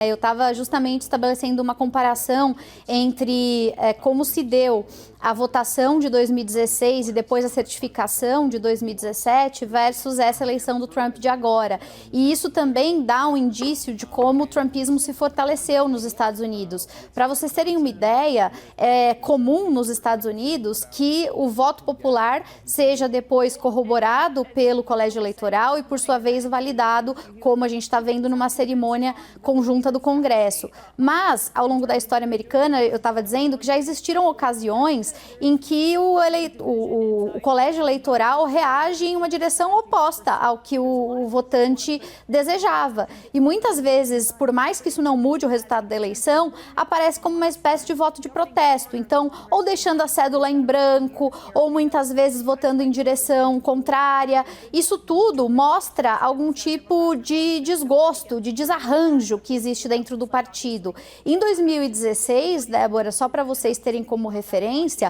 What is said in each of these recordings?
Eu estava justamente estabelecendo uma comparação entre como se deu a votação de 2016 e depois a certificação de 2017 versus essa eleição do Trump de agora. E isso também dá um indício de como o trumpismo se fortaleceu nos Estados Unidos. Para vocês terem uma ideia, é comum nos Estados Unidos que o voto popular seja depois corroborado pelo colégio eleitoral e, por sua vez, validado, como a gente está vendo numa cerimônia conjunta do Congresso. Mas, ao longo da história americana, eu estava dizendo que já existiram ocasiões em que o colégio eleitoral reage em uma direção oposta ao que o votante desejava. E muitas vezes, por mais que isso não mude o resultado da eleição, aparece como uma espécie de voto de protesto. Então, ou deixando a cédula em branco, ou muitas vezes votando em direção contrária. Isso tudo mostra algum tipo de desgosto, de desarranjo que existe dentro do partido. Em 2016, Débora, só para vocês terem como referência,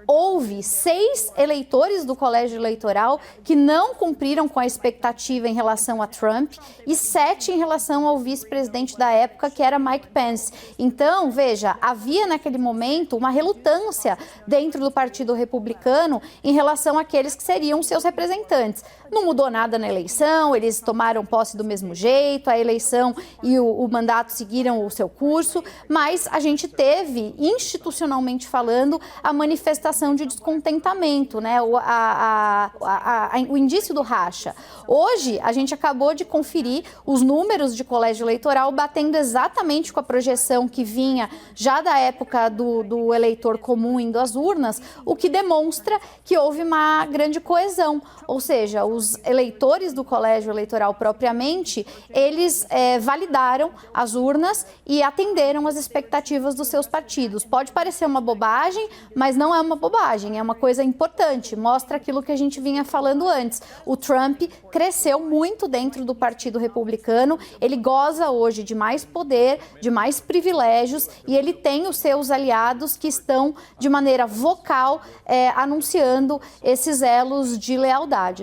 houve 6 eleitores do colégio eleitoral que não cumpriram com a expectativa em relação a Trump e 7 em relação ao vice-presidente da época, que era Mike Pence. Então, veja, havia naquele momento uma relutância dentro do Partido Republicano em relação àqueles que seriam seus representantes. Não mudou nada na eleição, eles tomaram posse do mesmo jeito, a eleição e o mandato seguiram o seu curso, mas a gente teve, institucionalmente falando, a manifestação de descontentamento, né? O indício do racha. Hoje, a gente acabou de conferir os números de colégio eleitoral batendo exatamente com a projeção que vinha já da época do eleitor comum indo às urnas, o que demonstra que houve uma grande coesão, ou seja, os eleitores do colégio eleitoral propriamente, eles validaram as urnas e atenderam às expectativas dos seus partidos. Pode parecer uma bobagem, mas não é uma bobagem, é uma coisa importante, mostra aquilo que a gente vinha falando antes. O Trump cresceu muito dentro do Partido Republicano, ele goza hoje de mais poder, de mais privilégios e ele tem os seus aliados que estão de maneira vocal anunciando esses elos de lealdade.